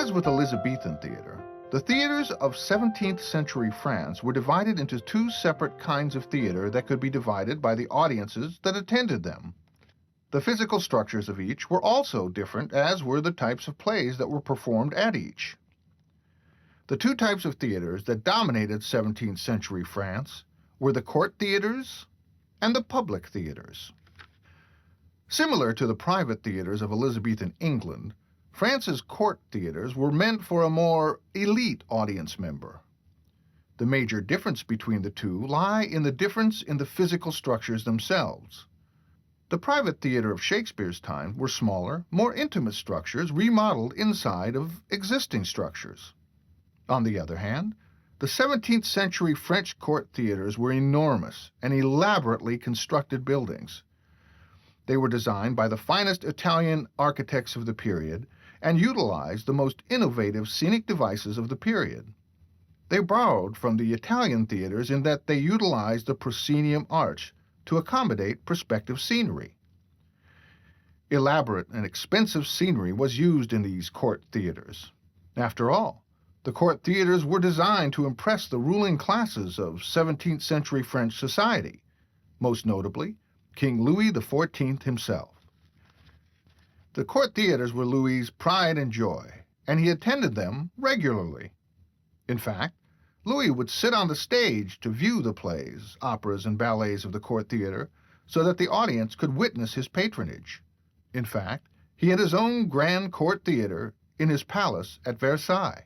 As with Elizabethan theater, the theaters of 17th century France were divided into two separate kinds of theater that could be divided by the audiences that attended them. The physical structures of each were also different, as were the types of plays that were performed at each. The two types of theaters that dominated 17th century France were the court theaters and the public theaters. Similar to the private theaters of Elizabethan England, France's court theaters were meant for a more elite audience member. The major difference between the two lie in the difference in the physical structures themselves. The private theater of Shakespeare's time were smaller, more intimate structures remodeled inside of existing structures. On the other hand, the 17th century French court theaters were enormous and elaborately constructed buildings. They were designed by the finest Italian architects of the period and utilized the most innovative scenic devices of the period. They borrowed from the Italian theaters in that they utilized the proscenium arch to accommodate perspective scenery. Elaborate and expensive scenery was used in these court theaters. After all, the court theaters were designed to impress the ruling classes of 17th century French society, most notably King Louis XIV himself. The court theaters were Louis's pride and joy, and he attended them regularly. In fact, Louis would sit on the stage to view the plays, operas, and ballets of the court theater so that the audience could witness his patronage. In fact, he had his own grand court theater in his palace at Versailles.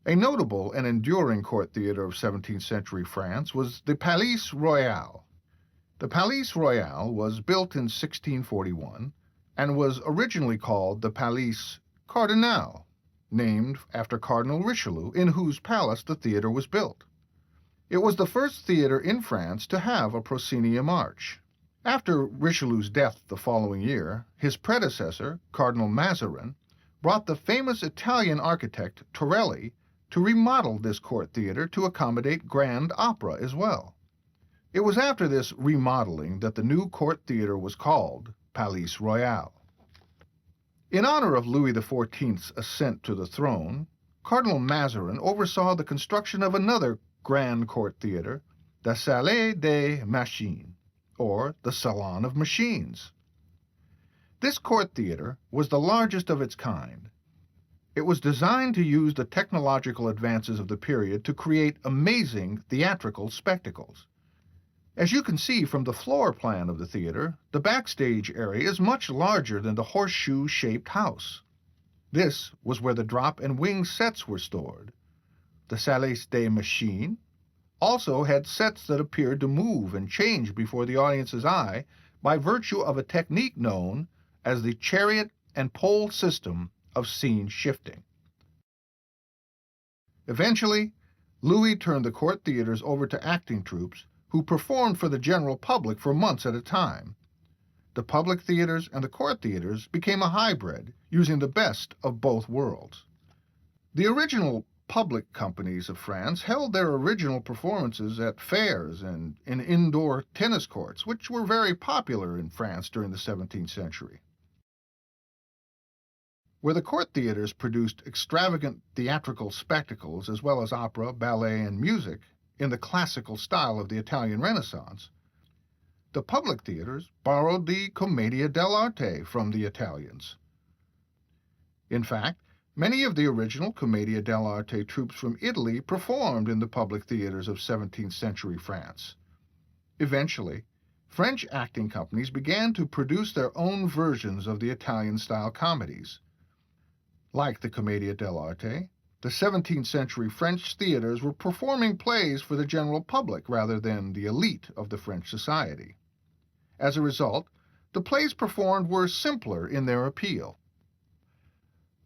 A notable and enduring court theater of 17th century France was the Palais Royal. The Palais Royal was built in 1641 and was originally called the Palais Cardinal, named after Cardinal Richelieu, in whose palace the theater was built. It was the first theater in France to have a proscenium arch. After Richelieu's death the following year, his predecessor, Cardinal Mazarin, brought the famous Italian architect Torelli to remodel this court theater to accommodate grand opera as well. It was after this remodeling that the new court theater was called Palais Royal. In honor of Louis XIV's ascent to the throne, Cardinal Mazarin oversaw the construction of another grand court theater, the Salle des Machines, or the Salon of Machines. This court theater was the largest of its kind. It was designed to use the technological advances of the period to create amazing theatrical spectacles. As you can see from the floor plan of the theater, the backstage area is much larger than the horseshoe-shaped house. This was where the drop and wing sets were stored. The Salle des Machines also had sets that appeared to move and change before the audience's eye by virtue of a technique known as the chariot and pole system of scene shifting. Eventually, Louis turned the court theaters over to acting troupes who performed for the general public for months at a time. The public theaters and the court theaters became a hybrid, using the best of both worlds. The original public companies of France held their original performances at fairs and in indoor tennis courts, which were very popular in France during the 17th century. Where the court theaters produced extravagant theatrical spectacles as well as opera, ballet, and music in the classical style of the Italian Renaissance, the public theaters borrowed the commedia dell'arte from the Italians. In fact, many of the original commedia dell'arte troupes from Italy performed in the public theaters of 17th century France. Eventually, French acting companies began to produce their own versions of the Italian-style comedies. Like the commedia dell'arte, the 17th century French theaters were performing plays for the general public rather than the elite of the French society. As a result, the plays performed were simpler in their appeal.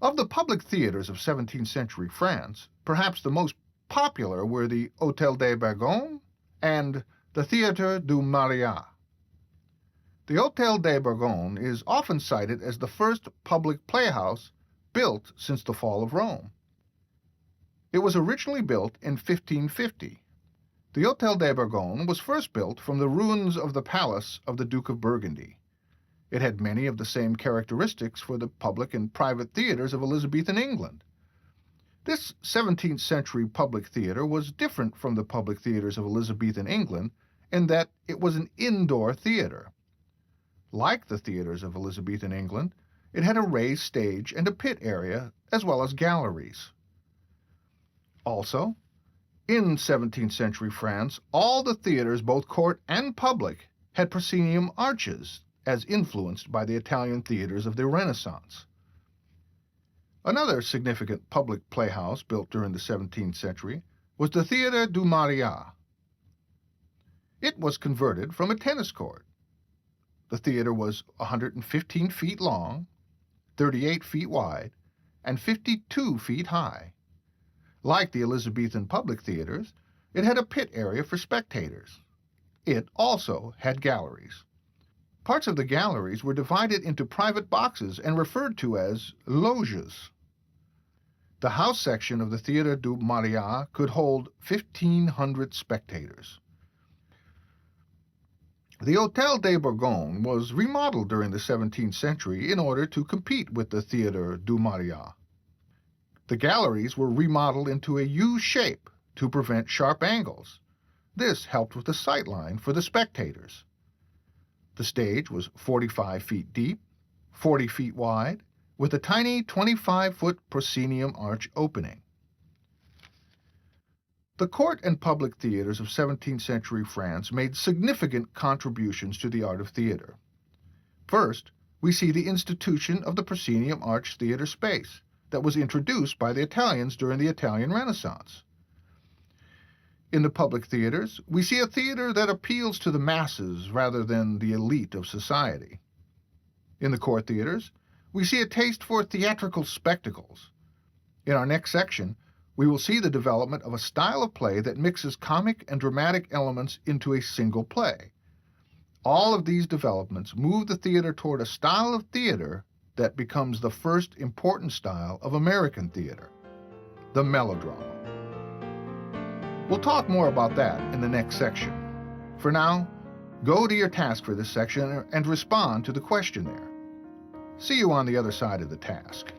Of the public theaters of 17th century France, perhaps the most popular were the Hôtel des Bourgogne and the Théâtre du Marais. The Hôtel des Bourgogne is often cited as the first public playhouse built since the fall of Rome. It was originally built in 1550. The Hôtel des Bourgogne was first built from the ruins of the palace of the Duke of Burgundy. It had many of the same characteristics for the public and private theaters of Elizabethan England. This 17th century public theater was different from the public theaters of Elizabethan England in that it was an indoor theater. Like the theaters of Elizabethan England, it had a raised stage and a pit area, as well as galleries. Also, in 17th century France, all the theaters, both court and public, had proscenium arches, as influenced by the Italian theaters of the Renaissance. Another significant public playhouse built during the 17th century was the Theatre du Marais. It was converted from a tennis court. The theater was 115 feet long, 38 feet wide, and 52 feet high. Like the Elizabethan public theaters, it had a pit area for spectators. It also had galleries. Parts of the galleries were divided into private boxes and referred to as loges. The house section of the Theatre du Marais could hold 1,500 spectators. The Hôtel de Bourgogne was remodeled during the 17th century in order to compete with the Theatre du Marais. The galleries were remodeled into a U shape to prevent sharp angles. This helped with the sightline for the spectators. The stage was 45 feet deep, 40 feet wide, with a tiny 25-foot proscenium arch opening. The court and public theaters of 17th century France made significant contributions to the art of theater. First, we see the institution of the proscenium arch theater space that was introduced by the Italians during the Italian Renaissance. In the public theaters, we see a theater that appeals to the masses rather than the elite of society. In the court theaters, we see a taste for theatrical spectacles. In our next section, we will see the development of a style of play that mixes comic and dramatic elements into a single play. All of these developments move the theater toward a style of theater that becomes the first important style of American theater, the melodrama. We'll talk more about that in the next section. For now, go to your task for this section and respond to the questionnaire. See you on the other side of the task.